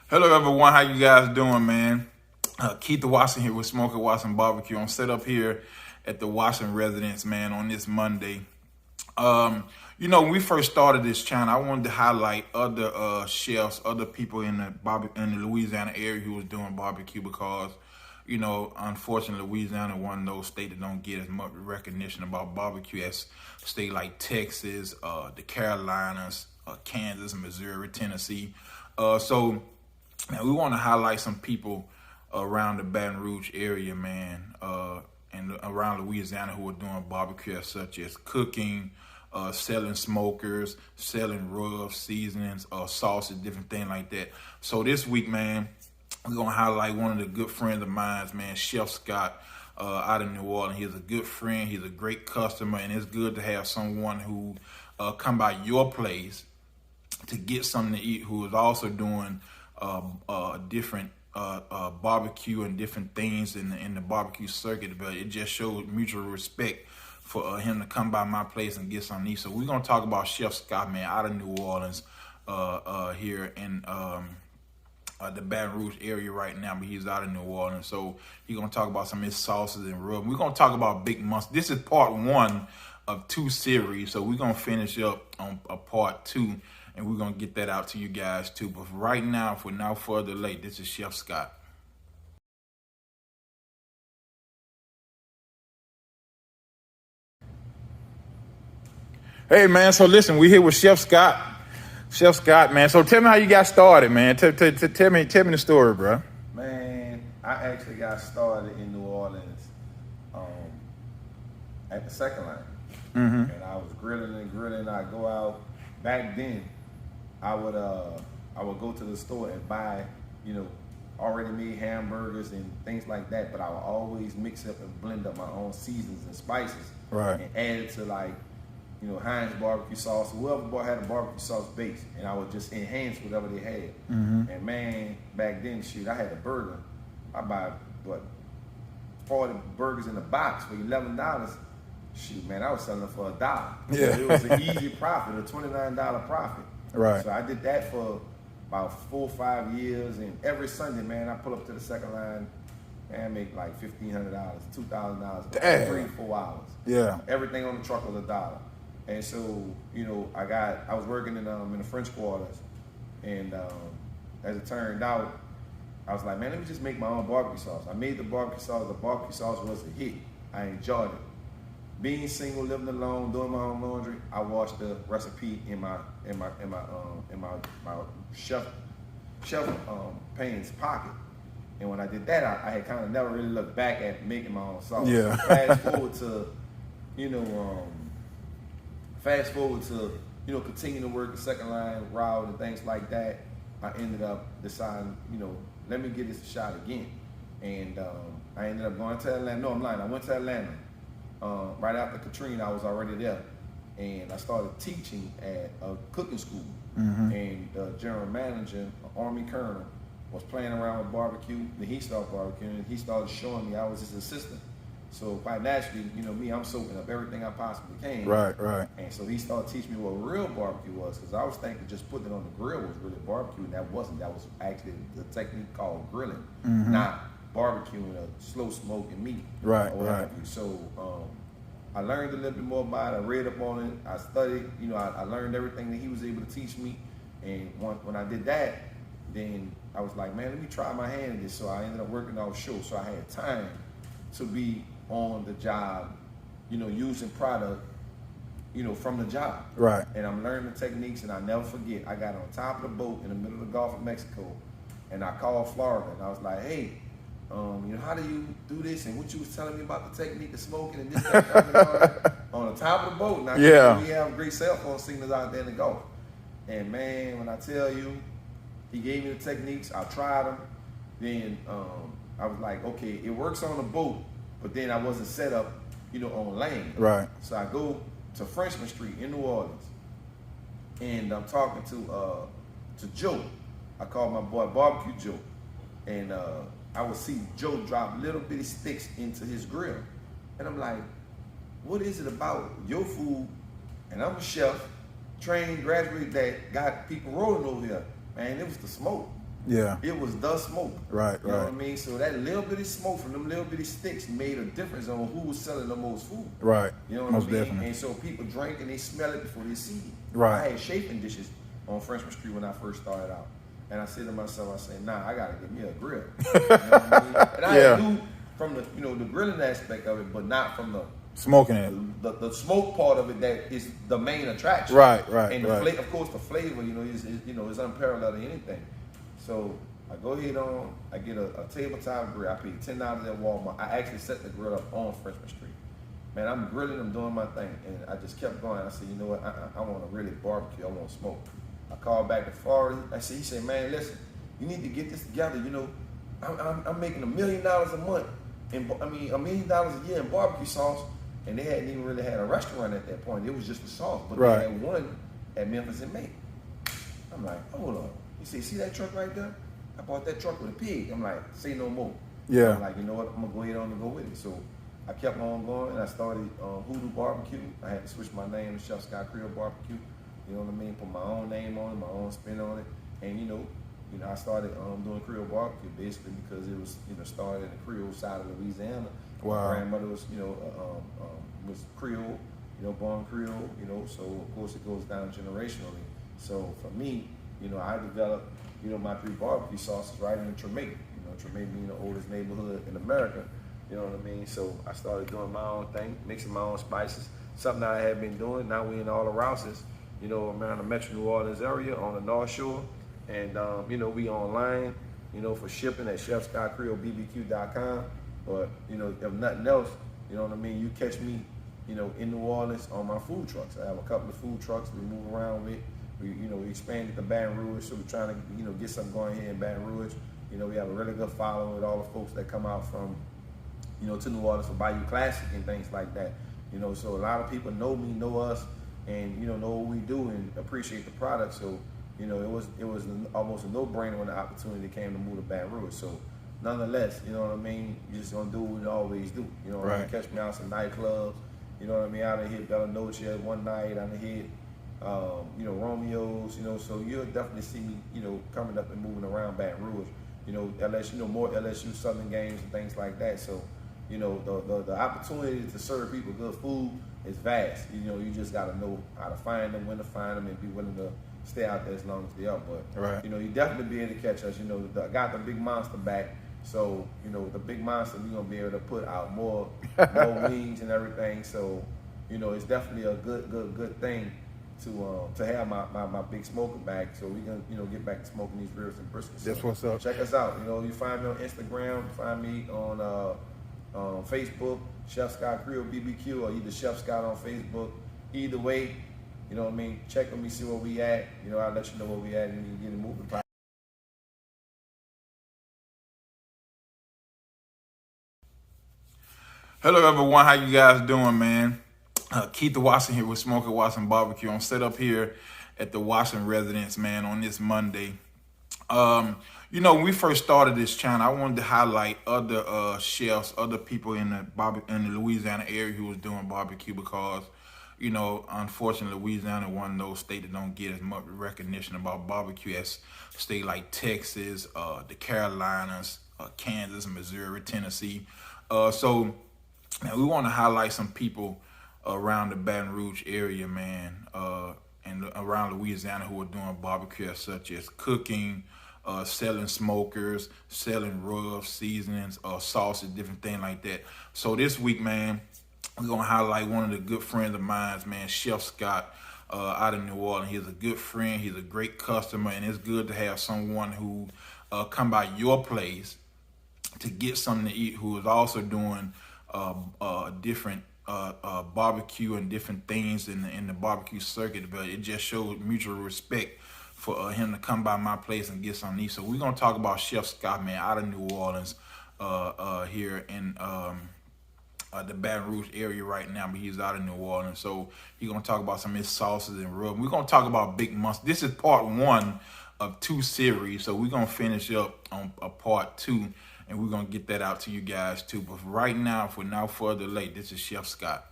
Hello, everyone. How you guys doing, man? Keith Watson here with Smokey Watson BBQ. I'm set up here at the Watson residence, man, on this Monday. When we first started this channel, I wanted to highlight other chefs, other people in the Louisiana area who was doing barbecue because, unfortunately, Louisiana one of those states that don't get as much recognition about barbecue as state like Texas, the Carolinas, Kansas, Missouri, Tennessee. Man, we want to highlight some people around the Baton Rouge area, man, and around Louisiana who are doing barbecue such as cooking, selling smokers, selling rubs, seasonings, sauces, different things like that. So this week, man, we're going to highlight one of the good friends of mine, man, Chef Scott, out of New Orleans. He's a good friend. He's a great customer, and it's good to have someone who come by your place to get something to eat who is also doing different barbecue and different things in the barbecue circuit, but it just showed mutual respect for him to come by my place and get something to eat. So we're gonna talk about Chef Scott, man, out of New Orleans, here in the Baton Rouge area right now, but he's out of New Orleans. So he's gonna talk about some of his sauces and rub. We're gonna talk about Big Monster. This is part one of 2 series, so we're gonna finish up on part 2. And we're going to get that out to you guys too. But right now, for now further delay, this is Chef Scott. Hey, man. So listen, we're here with Chef Scott. Chef Scott, man. So tell me how you got started, man. Tell me the story, bro. Man, I actually got started in New Orleans at the second line. And I was grilling. I'd go out. Back then, I would go to the store and buy, already made hamburgers and things like that, but I would always mix up and blend up my own seasons and spices. Right. And add it to Heinz barbecue sauce, whoever had a barbecue sauce base, and I would just enhance whatever they had. And man, back then, shoot, I had a burger. I buy 40 burgers in a box for $11. Shoot, man, I was selling it for $1. Yeah. So it was an easy profit, a $29 profit. Right. So I did that for about 4 or 5 years, and every Sunday, man, I pull up to the second line and I make like $1,500, $2,000 for 3 or 4 hours. Yeah. Everything on the truck was $1. And so, I was working in the French quarters, and as it turned out, I was like, man, let me just make my own barbecue sauce. I made the barbecue sauce. The barbecue sauce was a hit. I enjoyed it. Being single, living alone, doing my own laundry, I watched the recipe in my chef Payne's pocket. And when I did that, I had kind of never really looked back at making my own sauce. Yeah. So fast forward to continue to work the second line route and things like that. I ended up deciding, let me give this a shot again. And I ended up going to Atlanta. No, I'm lying. I went to Atlanta. Right after Katrina, I was already there, and I started teaching at a cooking school. And the general manager, an Army colonel, was playing around with barbecue. Then he started barbecuing, and he started showing me. I was his assistant, so quite naturally, me, I'm soaking up everything I possibly can. Right. And so he started teaching me what real barbecue was, because I was thinking just putting it on the grill was really barbecue, and that wasn't. That was actually the technique called grilling, not barbecuing a slow smoking meat. Right. So I learned a little bit more about it. I read up on it. I studied. I learned everything that he was able to teach me. And when I did that, then I was like, man, let me try my hand at this. So I ended up working offshore. So I had time to be on the job, using product, from the job. Right. And I'm learning the techniques, and I never forget. I got on top of the boat in the middle of the Gulf of Mexico, and I called Florida, and I was like, hey, how do you do this? And what you was telling me about the technique of smoking and this, that, on the top of the boat. Now, yeah, we have great cell phone signals out there in the Gulf. And man, when I tell you, he gave me the techniques. I tried them. Then I was like, okay, it works on the boat, but then I wasn't set up, on land. Right. So I go to Frenchman Street in New Orleans, and I'm talking to Joe. I call my boy Barbecue Joe, and I would see Joe drop little bitty sticks into his grill. And I'm like, what is it about your food? And I'm a chef, trained, graduated, that got people rolling over here. Man, it was the smoke. Yeah. It was the smoke. Right, You know right. what I mean? So that little bitty smoke from them little bitty sticks made a difference on who was selling the most food. Right. You know what Most I mean? definitely. And so people drink and they smell it before they see it. Right. I had chafing dishes on Frenchman Street when I first started out. And I said to myself, I said, nah, I gotta get me a grill. You know what I mean? And I knew from the the grilling aspect of it, but not from the smoking it. The smoke part of it that is the main attraction. Right. And the of course, the flavor, is unparalleled to anything. So I go ahead on, I get a tabletop grill. I paid $10 at Walmart. I actually set the grill up on Frenchman Street. Man, I'm grilling, I'm doing my thing, and I just kept going. I said, you know what? I want to really barbecue. I want to smoke. I called back to Florida. He said, man, listen, you need to get this together. I'm making $1 million a month, $1 million a year in barbecue sauce. And they hadn't even really had a restaurant at that point. It was just the sauce. But they had one at Memphis and May. I'm like, hold on. He said, see that truck right there? I bought that truck with a pig. I'm like, say no more. Yeah. I'm like, you know what? I'm going to go ahead on and go with it. So I kept on going, and I started Hoodoo Barbecue. I had to switch my name to Chef Scott Creole Barbecue. You know what I mean? Put my own name on it, my own spin on it. And, I started doing Creole barbecue basically because it was, started in the Creole side of Louisiana. Wow. My grandmother was, was Creole, born Creole, so of course it goes down generationally. So for me, I developed, my 3 barbecue sauces right in Tremay. Tremay being the oldest neighborhood in America, you know what I mean? So I started doing my own thing, mixing my own spices, something that I had been doing. Now we in all the Rouses, around the Metro New Orleans area on the North Shore. And, we online, for shipping at chefscottcreolbbq.com. But, if nothing else, you know what I mean, you catch me, in New Orleans on my food trucks. I have a couple of food trucks we move around with. We expanded to Baton Rouge, so we're trying to, get something going here in Baton Rouge. We have a really good following with all the folks that come out from, to New Orleans for Bayou Classic and things like that. So a lot of people know me, know us, and, know what we do and appreciate the product. So, it was almost a no-brainer when the opportunity came to move to Baton Rouge. So, nonetheless, you know what I mean? You're just gonna do what you always do. You know what I mean? Catch me out some nightclubs. You know what I mean? I done hit Bella Noche one night. I done hit, Romeo's. So you'll definitely see me, coming up and moving around Baton Rouge. LSU, more LSU Southern games and things like that. So, the opportunity to serve people good food is vast. You just gotta know how to find them, when to find them, and be willing to stay out there as long as they are. But you definitely be able to catch us. I got the big monster back, so the big monster, we're gonna be able to put out more wings and everything. So it's definitely a good thing to have my big smoker back, so we can get back to smoking these ribs and briskets. That's what's up. Check us out. You find me on Instagram, find me on Facebook, Chef Scott Creole BBQ, or either Chef Scott on Facebook. Either way, you know what I mean? Check with me, see where we at. I'll let you know where we at and you get it moving. Hello everyone, how you guys doing, man? Keith Watson here with Smokey Watson BBQ. I'm set up here at the Watson residence, man, on this Monday. When we first started this channel, I wanted to highlight other chefs, other people in the Louisiana area who was doing barbecue because, unfortunately, Louisiana one of those states that don't get as much recognition about barbecue as states like Texas, the Carolinas, Kansas, Missouri, Tennessee. So we want to highlight some people around the Baton Rouge area, man, and around Louisiana who are doing barbecue such as cooking, selling smokers, selling rubs, seasonings, sauces, different things like that. So this week, man, we're going to highlight one of the good friends of mine, man, Chef Scott out of New Orleans. He's a good friend. He's a great customer, and it's good to have someone who come by your place to get something to eat who is also doing different barbecue and different things in the barbecue circuit. But it just shows mutual respect for him to come by my place and get something to eat. So we're going to talk about Chef Scott, man, out of New Orleans here in the Baton Rouge area right now, but he's out of New Orleans. So he's going to talk about some of his sauces and rub. We're going to talk about Big Monster. This is part 1 of 2 series. So we're going to finish up on part 2, and we're going to get that out to you guys too. But right now, for now further delay, this is Chef Scott.